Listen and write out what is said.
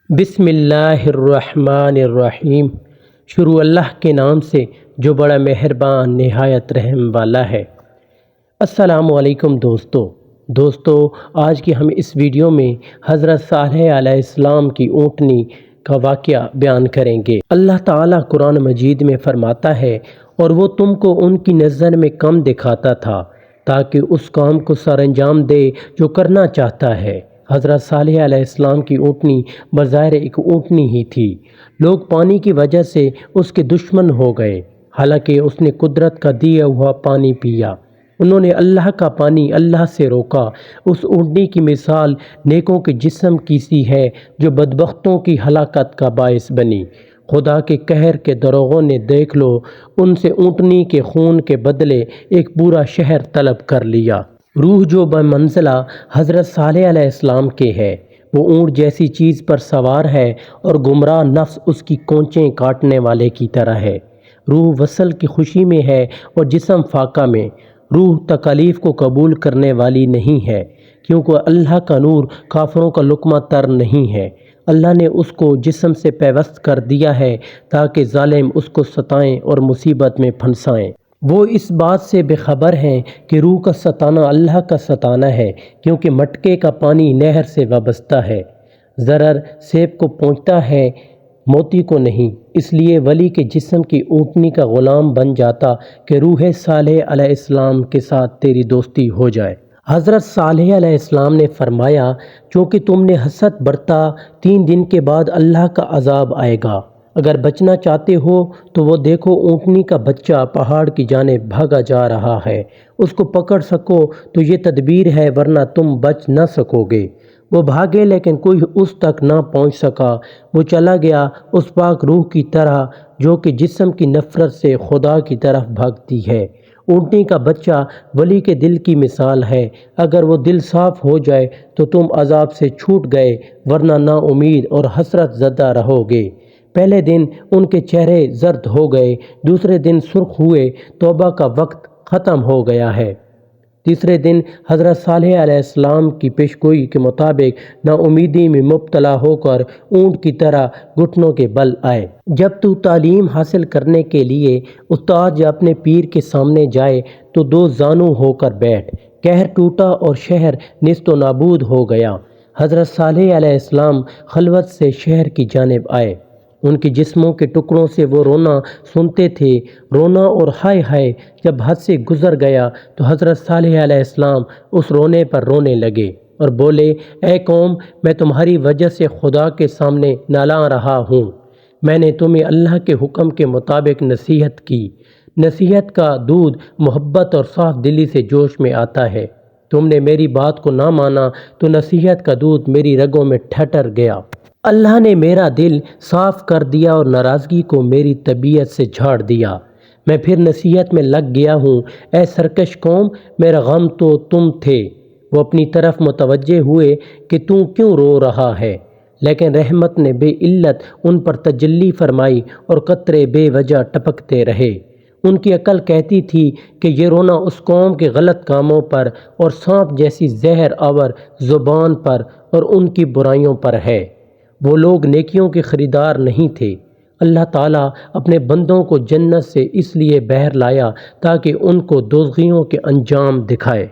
بسم اللہ الرحمن الرحیم۔ شروع اللہ کے نام سے جو بڑا مہربان نہایت رحم والا ہے۔ السلام علیکم دوستو، آج کی ہم اس ویڈیو میں حضرت صالح علیہ السلام کی اونٹنی کا واقعہ بیان کریں گے۔ اللہ تعالیٰ قرآن مجید میں فرماتا ہے، اور وہ تم کو ان کی نظر میں کم دکھاتا تھا تاکہ اس کام کو سر انجام دے جو کرنا چاہتا ہے۔ حضرت صالح علیہ السلام کی اونٹنی بظاہر ایک اونٹنی ہی تھی۔ لوگ پانی کی وجہ سے اس کے دشمن ہو گئے، حالانکہ اس نے قدرت کا دیا ہوا پانی پیا۔ انہوں نے اللہ کا پانی اللہ سے روکا۔ اس اونٹنی کی مثال نیکوں کے جسم کی سی ہے جو بدبختوں کی ہلاکت کا باعث بنی۔ خدا کے قہر کے دروغوں نے دیکھ لو، ان سے اونٹنی کے خون کے بدلے ایک پورا شہر طلب کر لیا۔ روح جو بمنزلہ حضرت صالح علیہ السلام کے ہے، وہ اونٹ جیسی چیز پر سوار ہے، اور گمراہ نفس اس کی کونچیں کاٹنے والے کی طرح ہے۔ روح وصل کی خوشی میں ہے اور جسم فاقہ میں۔ روح تکالیف کو قبول کرنے والی نہیں ہے، کیونکہ اللہ کا نور کافروں کا لقمہ تر نہیں ہے۔ اللہ نے اس کو جسم سے پیوست کر دیا ہے تاکہ ظالم اس کو ستائیں اور مصیبت میں پھنسائیں۔ وہ اس بات سے بے خبر ہیں کہ روح کا ستانا اللہ کا ستانا ہے، کیونکہ مٹکے کا پانی نہر سے وابستہ ہے۔ ضرر سیب کو پہنچتا ہے، موتی کو نہیں۔ اس لیے ولی کے جسم کی اونٹنی کا غلام بن جاتا کہ روح صالح علیہ السلام کے ساتھ تیری دوستی ہو جائے۔ حضرت صالح علیہ السلام نے فرمایا، چونکہ تم نے حسد برتا، 3 دن کے بعد اللہ کا عذاب آئے گا۔ اگر بچنا چاہتے ہو تو وہ دیکھو، اونٹنی کا بچہ پہاڑ کی جانب بھاگا جا رہا ہے۔ اس کو پکڑ سکو تو یہ تدبیر ہے، ورنہ تم بچ نہ سکو گے۔ وہ بھاگے لیکن کوئی اس تک نہ پہنچ سکا۔ وہ چلا گیا اس پاک روح کی طرح جو کہ جسم کی نفرت سے خدا کی طرف بھاگتی ہے۔ اونٹنی کا بچہ ولی کے دل کی مثال ہے۔ اگر وہ دل صاف ہو جائے تو تم عذاب سے چھوٹ گئے، ورنہ نا امید اور حسرت زدہ رہو گے۔ پہلے دن ان کے چہرے زرد ہو گئے، دوسرے دن سرخ ہوئے، توبہ کا وقت ختم ہو گیا ہے۔ تیسرے دن حضرت صالح علیہ السلام کی پیشگوئی کے مطابق نا امیدی میں مبتلا ہو کر اونٹ کی طرح گھٹنوں کے بل آئے۔ جب تو تعلیم حاصل کرنے کے لیے استاد یا اپنے پیر کے سامنے جائے تو 2 زانو ہو کر بیٹھ۔ قہر ٹوٹا اور شہر نیست و نابود ہو گیا۔ حضرت صالح علیہ السلام خلوت سے شہر کی جانب آئے۔ ان کے جسموں کے ٹکڑوں سے وہ رونا سنتے تھے، رونا اور ہائے ہائے۔ جب حد سے گزر گیا تو حضرت صالح علیہ السلام اس رونے پر رونے لگے اور بولے، اے قوم، میں تمہاری وجہ سے خدا کے سامنے نالاں رہا ہوں۔ میں نے تمہیں اللہ کے حکم کے مطابق نصیحت کی۔ نصیحت کا دودھ محبت اور صاف دلی سے جوش میں آتا ہے۔ تم نے میری بات کو نہ مانا تو نصیحت کا دودھ میری رگوں میں ٹھٹر گیا۔ اللہ نے میرا دل صاف کر دیا اور ناراضگی کو میری طبیعت سے جھاڑ دیا۔ میں پھر نصیحت میں لگ گیا ہوں۔ اے سرکش قوم، میرا غم تو تم تھے۔ وہ اپنی طرف متوجہ ہوئے کہ تو کیوں رو رہا ہے، لیکن رحمت نے بے علت ان پر تجلی فرمائی اور قطرے بے وجہ ٹپکتے رہے۔ ان کی عقل کہتی تھی کہ یہ رونا اس قوم کے غلط کاموں پر اور سانپ جیسی زہر آور زبان پر اور ان کی برائیوں پر ہے۔ وہ لوگ نیکیوں کے خریدار نہیں تھے۔ اللہ تعالیٰ اپنے بندوں کو جنت سے اس لیے باہر لایا تاکہ ان کو دوزخیوں کے انجام دکھائے۔